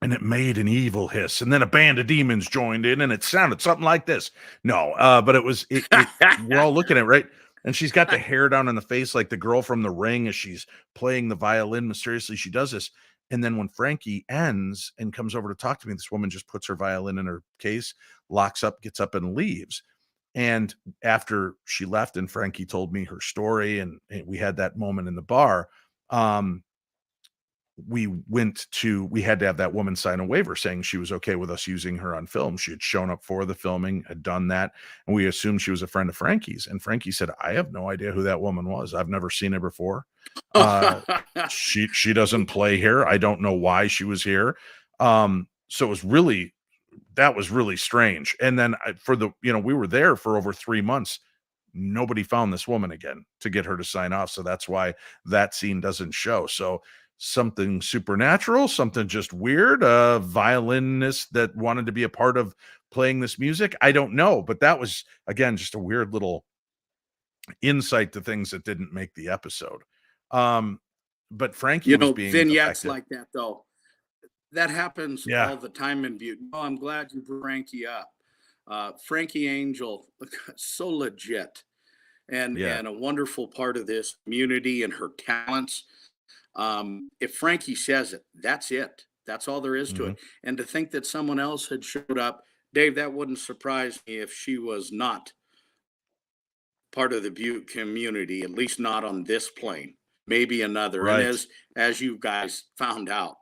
it made an evil hiss, and then a band of demons joined in, and it sounded something like this. No, but we're all looking at it, right? And she's got the hair down in the face like the girl from The Ring as she's playing the violin mysteriously. She does this. And then when Frankie ends and comes over to talk to me, this woman just puts her violin in her case, locks up, gets up, and leaves. And after she left and Frankie told me her story, and we had that moment in the bar, um, we had to have that woman sign a waiver saying she was okay with us using her on film. She had shown up for the filming, had done that, and we assumed she was a friend of Frankie's. And Frankie said, "I have no idea who that woman was. I've never seen her before. Uh, she doesn't play here. I don't know why she was here." So that was really strange. And then we were there for over 3 months. Nobody found this woman again to get her to sign off. So that's why that scene doesn't show. So something supernatural, something just weird, a violinist that wanted to be a part of playing this music. I don't know, but that was, again, just a weird little insight to things that didn't make the episode. But Frankie was being vignettes affected. like that, though, that happens Yeah. all the time in Butte. Oh, I'm glad you brought Frankie up. Frankie Angel, so legit, Yeah. and a wonderful part of this community and her talents. If Frankie says it, that's it. That's all there is to Mhm. it. And to think that someone else had showed up, Dave, that wouldn't surprise me if she was not part of the Butte community, at least not on this plane, maybe another. And Right. as you guys found out,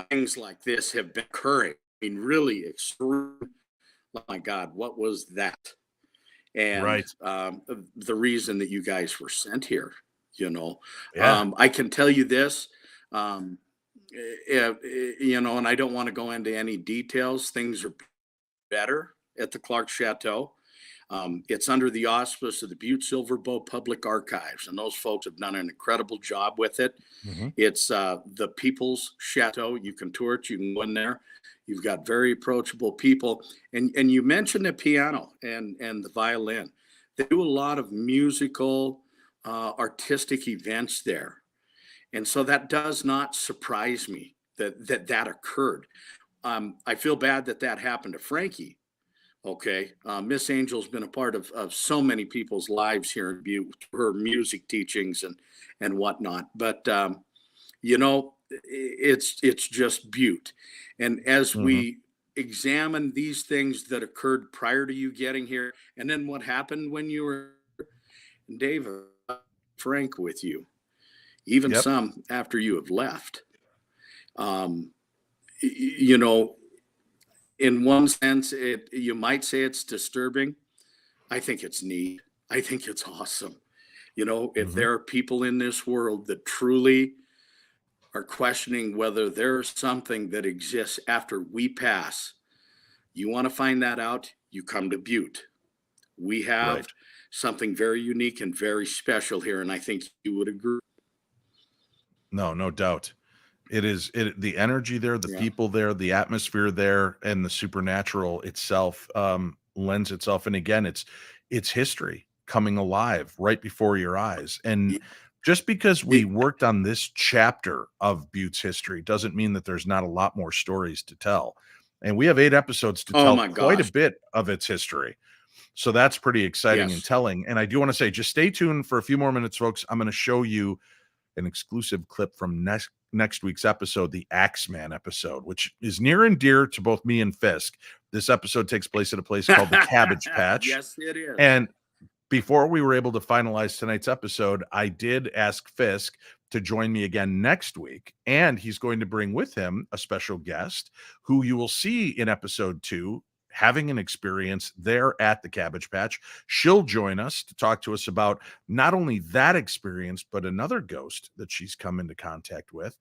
things like this have been occurring. I mean, really extreme. Oh my God, what was that? And Right. the reason that you guys were sent here, you know, Yeah. I can tell you this. Um, and I don't want to go into any details. Things are better at the Clark Chateau. It's under the auspice of the Butte Silverbow Public Archives, and those folks have done an incredible job with it. Mhm. It's the People's Chateau. You can tour it. You can go in there. You've got very approachable people, and you mentioned the piano and the violin. They do a lot of musical, artistic events there, and so that does not surprise me that occurred. I feel bad that happened to Frankie. Okay. Miss Angel's been a part of so many people's lives here in Butte, her music teachings and whatnot. But, it's just Butte. And as Mhm. we examine these things that occurred prior to you getting here, and then what happened when you were, Dave, frank with you, even Yep. some after you have left, um, you know, in one sense, you might say it's disturbing. I think it's neat. I think it's awesome. If Mhm. there are people in this world that truly are questioning whether there's something that exists after we pass, you want to find that out, you come to Butte. We have Right. something very unique and very special here, and I think you would agree. No doubt. The energy there, the Yeah. people there, the atmosphere there, and the supernatural itself lends itself. And again, it's history coming alive right before your eyes. And Y- just because we y- worked on this chapter of Butte's history doesn't mean that there's not a lot more stories to tell. And we have 8 episodes to Oh tell my quite a gosh. bit of its history. So that's pretty exciting and Yes. telling. And I do want to say, just stay tuned for a few more minutes, folks. I'm going to show you an exclusive clip from next week's episode, the Axeman episode, which is near and dear to both me and Fisk. This episode takes place at a place called the Cabbage Patch. Yes, it is. And before we were able to finalize tonight's episode, I did ask Fisk to join me again next week. And he's going to bring with him a special guest who you will see in episode 2 having an experience there at the Cabbage Patch. She'll join us to talk to us about not only that experience, but another ghost that she's come into contact with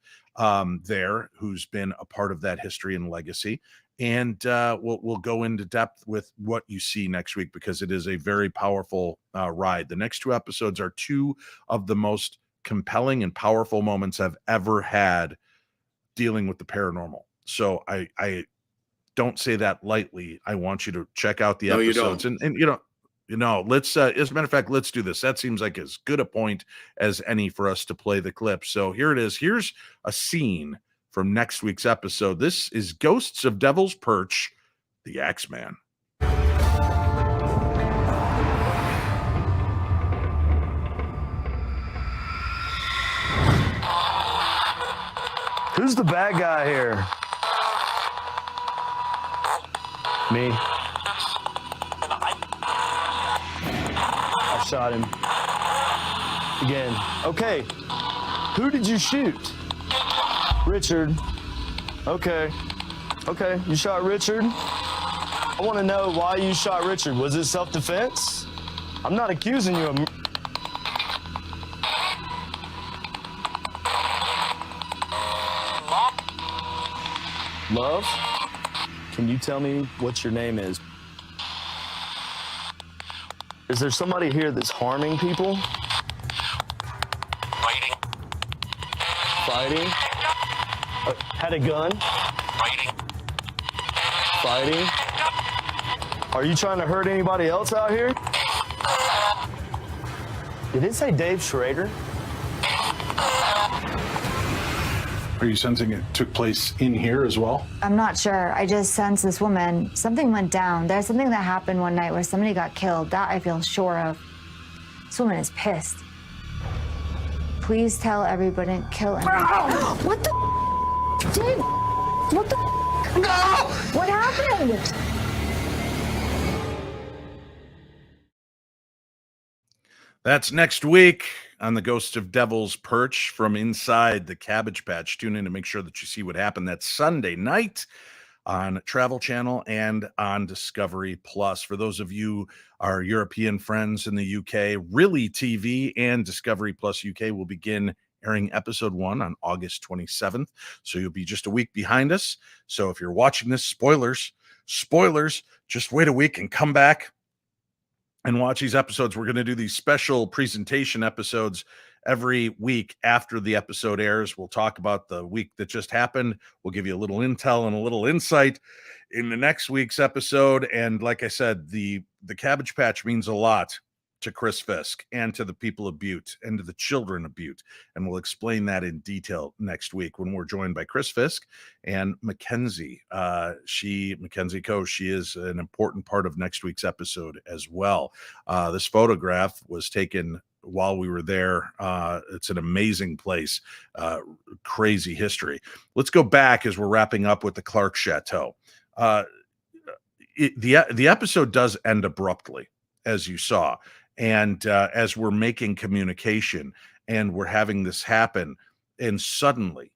there, who's been a part of that history and legacy. And we'll go into depth with what you see next week, because it is a very powerful ride. The next 2 episodes are 2 of the most compelling and powerful moments I've ever had dealing with the paranormal. So I don't say that lightly. I want you to check out the No, you episodes, don't. and let's as a matter of fact, let's do this. That seems like as good a point as any for us to play the clip. So here it is. Here's a scene from next week's episode. This is Ghosts of Devil's Perch, the Axeman. Who's the bad guy here? Me. I shot him. Again. Okay. Who did you shoot? Richard. Okay. Okay, you shot Richard? I want to know why you shot Richard. Was it self-defense? I'm not accusing you of... Love? Can you tell me what your name is? Is there somebody here that's harming people? Fighting. Fighting? Had a gun? Fighting. Fighting? Are you trying to hurt anybody else out here? Did it say Dave Schrader? Are you sensing it took place in here as well? I'm not sure. I just sense this woman, something went down. There's something that happened one night where somebody got killed. That I feel sure of. This woman is pissed. Please tell everybody to kill him. What the Dave? What the No! What happened? That's next week on the Ghost of Devil's Perch from inside the Cabbage Patch. Tune in to make sure that you see what happened. That's Sunday night on Travel Channel and on Discovery Plus. For those of you, our European friends in the UK, Really TV and Discovery Plus UK will begin airing episode 1 on August 27th. So you'll be just a week behind us. So if you're watching this, spoilers, just wait a week and come back and watch these episodes. We're going to do these special presentation episodes every week after the episode airs. We'll talk about the week that just happened. We'll give you a little intel and a little insight in the next week's episode. And like I said, the Cabbage Patch means a lot to Chris Fisk and to the people of Butte and to the children of Butte. And we'll explain that in detail next week when we're joined by Chris Fisk and Mackenzie. Mackenzie Coe, she is an important part of next week's episode as well. This photograph was taken while we were there. It's an amazing place, crazy history. Let's go back as we're wrapping up with the Clark Chateau. The episode does end abruptly, as you saw. And as we're making communication and we're having this happen, and suddenly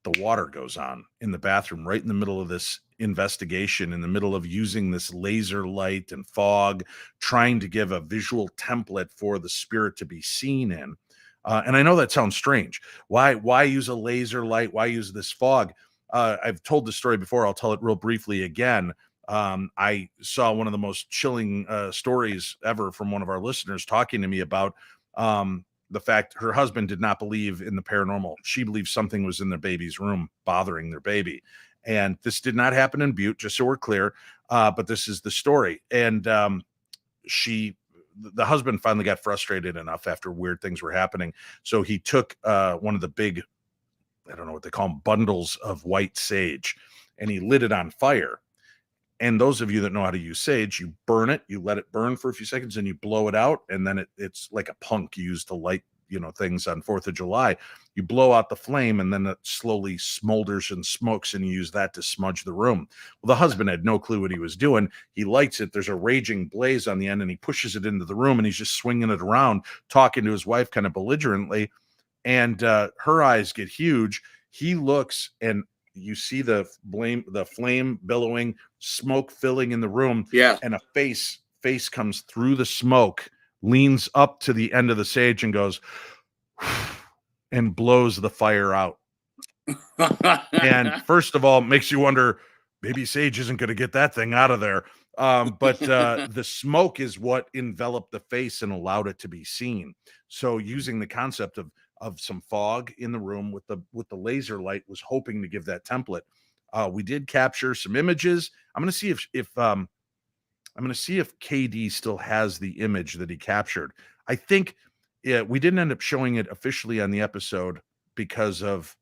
the water goes on in the bathroom right in the middle of this investigation, in the middle of using this laser light and fog, trying to give a visual template for the spirit to be seen in. And I know that sounds strange. Why use a laser light? Why use this fog? I've told this story before. I'll tell it real briefly again. I saw one of the most chilling stories ever from one of our listeners talking to me about the fact her husband did not believe in the paranormal. She believed something was in their baby's room bothering their baby. And this did not happen in Butte, just so we're clear. But this is the story. And the husband finally got frustrated enough after weird things were happening. So he took one of the big, I don't know what they call them, bundles of white sage, and he lit it on fire. And those of you that know how to use sage, you burn it, you let it burn for a few seconds, and you blow it out, and then it's like a punk used to light, things on 4th of July. You blow out the flame, and then it slowly smolders and smokes, and you use that to smudge the room. Well, the husband had no clue what he was doing. He lights it. There's a raging blaze on the end, and he pushes it into the room, and he's just swinging it around, talking to his wife kind of belligerently, and her eyes get huge. He looks, and you see the flame billowing, smoke filling in the room. Yeah. And a face comes through the smoke, leans up to the end of the sage and goes, and blows the fire out. And first of all, makes you wonder, maybe sage isn't going to get that thing out of there. But the smoke is what enveloped the face and allowed it to be seen. So using the concept of some fog in the room with the laser light was hoping to give that template. We did capture some images. I'm going to see if KD still has the image that he captured. I think we didn't end up showing it officially on the episode because of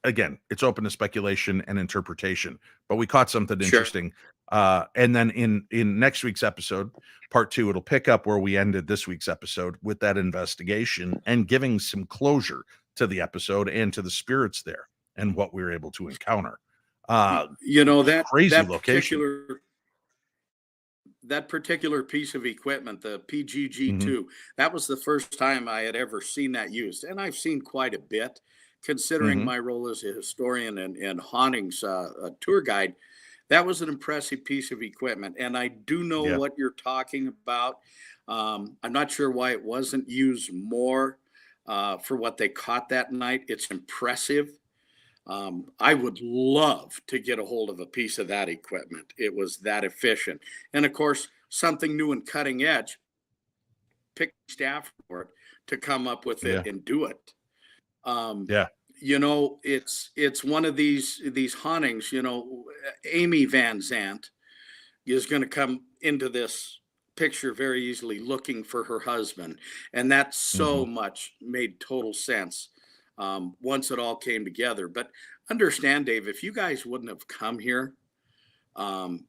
again, it's open to speculation and interpretation, but we caught something interesting. And then in next week's episode, part 2, it'll pick up where we ended this week's episode with that investigation and giving some closure to the episode and to the spirits there and what we were able to encounter. That crazy location. That particular piece of equipment, the PGG2, that was the first time I had ever seen that used. And I've seen quite a bit, considering my role as a historian and hauntings tour guide. That was an impressive piece of equipment. And I do know what you're talking about. I'm not sure why it wasn't used more for what they caught that night. It's impressive. I would love to get a hold of a piece of that equipment. It was that efficient. And of course, something new and cutting edge, pick staff for it to come up with it and do it. It's one of these hauntings. Amy Van Zandt is going to come into this picture very easily looking for her husband. And that so much made total sense once it all came together. But understand, Dave, if you guys wouldn't have come here and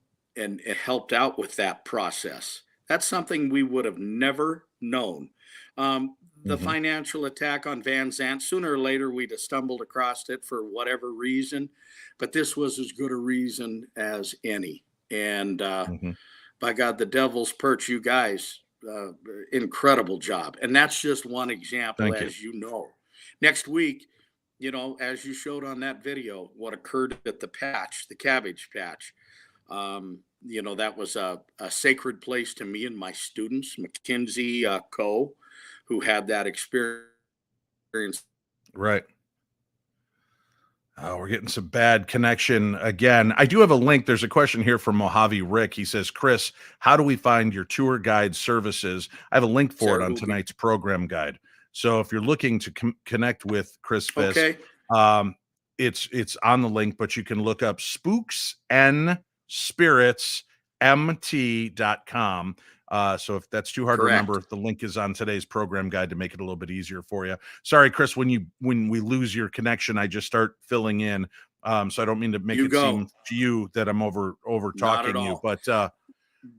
helped out with that process, that's something we would have never known. The financial attack on Van Zandt, sooner or later, we'd have stumbled across it for whatever reason, but this was as good a reason as any. And by God, the Devil's Perch, you guys, incredible job. And that's just one example, as you know. Next week, as you showed on that video, what occurred at the patch, the Cabbage Patch, that was a sacred place to me and my students. Mackenzie Coe who had that experience. Right. We're getting some bad connection again. I do have a link. There's a question here from Mojave Rick. He says, Chris, how do we find your tour guide services? I have a link for it on tonight's program guide. So if you're looking to connect with Chris Fisk, Okay. it's on the link, but you can look up spooksandspiritsmt.com. So if that's too hard to remember, the link is on today's program guide to make it a little bit easier for you. Sorry, Chris, when we lose your connection, I just start filling in. So I don't mean to make it seem to you that I'm over talking you, but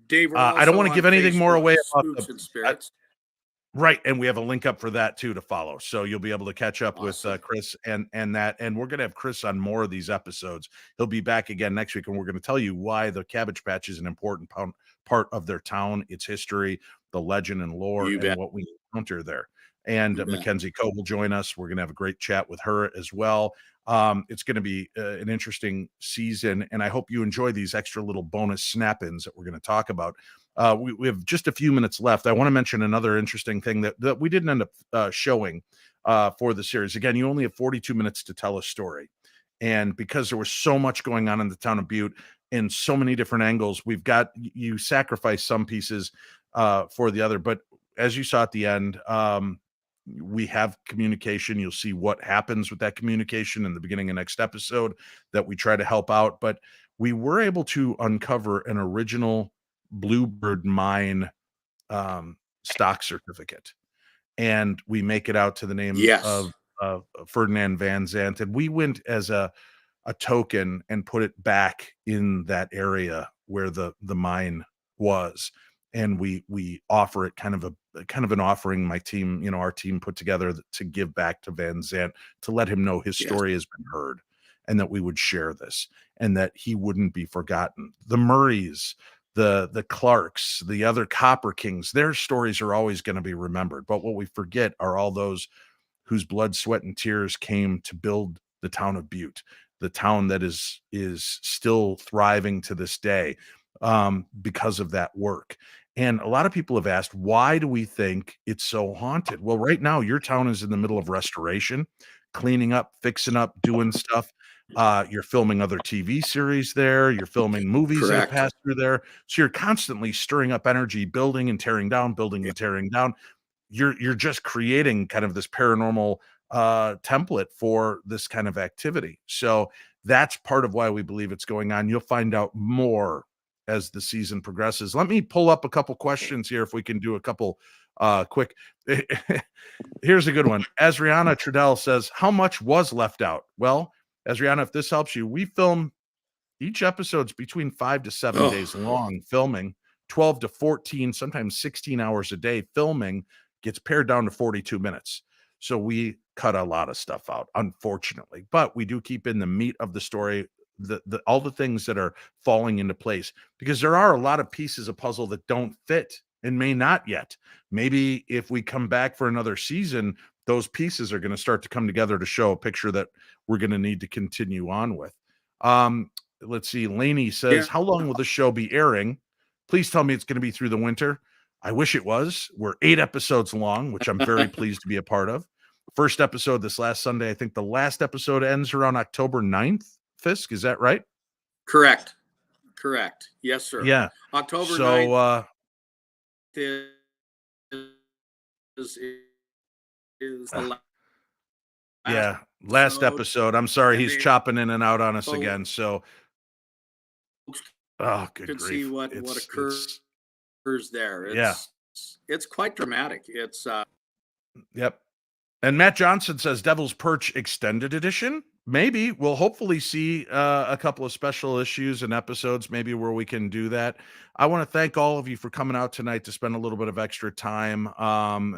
Dave, I don't want to give anything more away about Spooks and Spirits. Right, and we have a link up for that too to follow, so you'll be able to catch up with Chris and that, and we're going to have Chris on more of these episodes. He'll be back again next week, and we're going to tell you why the Cabbage Patch is an important part of their town, its history, the legend and lore, and what we encounter there. And Mackenzie Coe will join us. We're going to have a great chat with her as well. It's going to be an interesting season, and I hope you enjoy these extra little bonus snap-ins that we're going to talk about. We have just a few minutes left. I want to mention another interesting thing that we didn't end up showing for the series. Again, you only have 42 minutes to tell a story. And because there was so much going on in the town of Butte in so many different angles, you sacrifice some pieces for the other. But as you saw at the end, we have communication. You'll see what happens with that communication in the beginning of next episode that we try to help out. But we were able to uncover an original Bluebird mine stock certificate, and we make it out to the name of Ferdinand Van Zandt, and we went as a token and put it back in that area where the mine was, and we offer it kind of an offering. My team, our team put together to give back to Van Zandt, to let him know his story has been heard, and that we would share this, and that he wouldn't be forgotten. The Murrays, the Clarks, the other Copper Kings, their stories are always going to be remembered. But what we forget are all those whose blood, sweat, and tears came to build the town of Butte, the town that is still thriving to this day because of that work. And a lot of people have asked, why do we think it's so haunted? Well, right now, your town is in the middle of restoration, cleaning up, fixing up, doing stuff. You're filming other TV series there. You're filming movies that have passed through there. So you're constantly stirring up energy, building and tearing down, building and tearing down. You're just creating kind of this paranormal template for this kind of activity. So that's part of why we believe it's going on. You'll find out more as the season progresses. Let me pull up a couple questions here if we can do a couple quick. Here's a good one. Azriana Trudell says, how much was left out? Well, Azriana, if this helps you, we film each episode's between 5 to 7 days long filming, 12 to 14, sometimes 16 hours a day filming, gets pared down to 42 minutes. So we cut a lot of stuff out, unfortunately, but we do keep in the meat of the story, all the things that are falling into place, because there are a lot of pieces of puzzle that don't fit and may not yet. Maybe if we come back for another season, those pieces are going to start to come together to show a picture that we're going to need to continue on with. Let's see. Laney says, how long will the show be airing? Please tell me it's going to be through the winter. I wish it was. We're 8 episodes long, which I'm very pleased to be a part of. First episode this last Sunday. I think the last episode ends around October 9th. Fisk, is that right? Correct. Yes, sir. Yeah. October 9th is the last episode. I'm sorry, he's chopping in and out on us again. So, good grief. See what occurs there. It's quite dramatic. It's Yep. And Matt Johnson says Devil's Perch Extended Edition. Maybe we'll hopefully see a couple of special issues and episodes, maybe where we can do that. I want to thank all of you for coming out tonight to spend a little bit of extra time.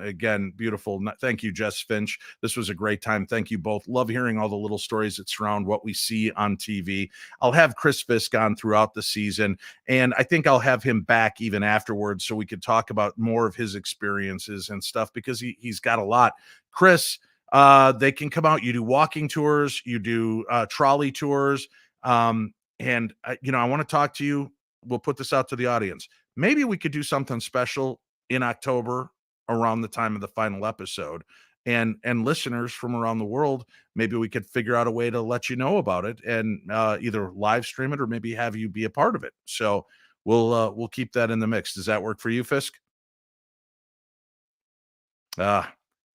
Again, beautiful. Thank you, Jess Finch. This was a great time. Thank you both. Love hearing all the little stories that surround what we see on TV. I'll have Chris Fisk on throughout the season, and I think I'll have him back even afterwards so we could talk about more of his experiences and stuff, because he's got a lot. Chris, they can come out. You do walking tours, you do trolley tours. And I want to talk to you. We'll put this out to the audience. Maybe we could do something special in October around the time of the final episode. And listeners from around the world, maybe we could figure out a way to let you know about it and either live stream it or maybe have you be a part of it. So we'll keep that in the mix. Does that work for you, Fisk?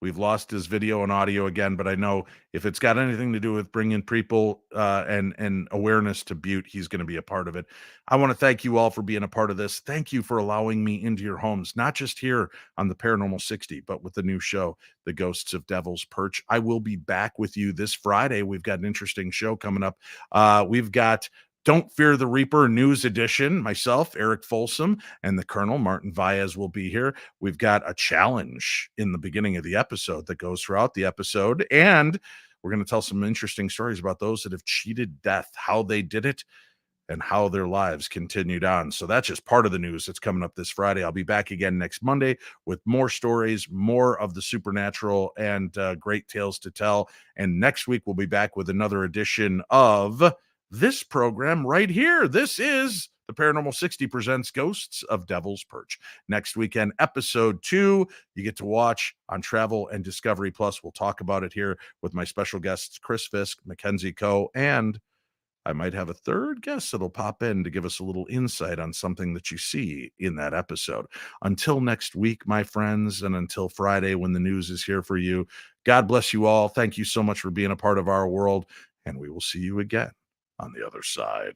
We've lost his video and audio again, but I know if it's got anything to do with bringing people and awareness to Butte, he's going to be a part of it. I want to thank you all for being a part of this. Thank you for allowing me into your homes, not just here on the Paranormal 60, but with the new show, The Ghosts of Devil's Perch. I will be back with you this Friday. We've got an interesting show coming up. We've got Don't Fear the Reaper News Edition. Myself, Eric Folsom, and the Colonel, Martin Vaez, will be here. We've got a challenge in the beginning of the episode that goes throughout the episode. And we're going to tell some interesting stories about those that have cheated death, how they did it, and how their lives continued on. So that's just part of the news that's coming up this Friday. I'll be back again next Monday with more stories, more of the supernatural, and great tales to tell. And next week, we'll be back with another edition of this program right here. This is the Paranormal 60 presents Ghosts of Devil's Perch. Next weekend, episode 2, you get to watch on Travel and Discovery Plus. We'll talk about it here with my special guests, Chris Fisk, Mackenzie Coe, and I might have a third guest that'll pop in to give us a little insight on something that you see in that episode. Until next week, my friends, and until Friday when the news is here for you, God bless you all. Thank you so much for being a part of our world, and we will see you again on the other side.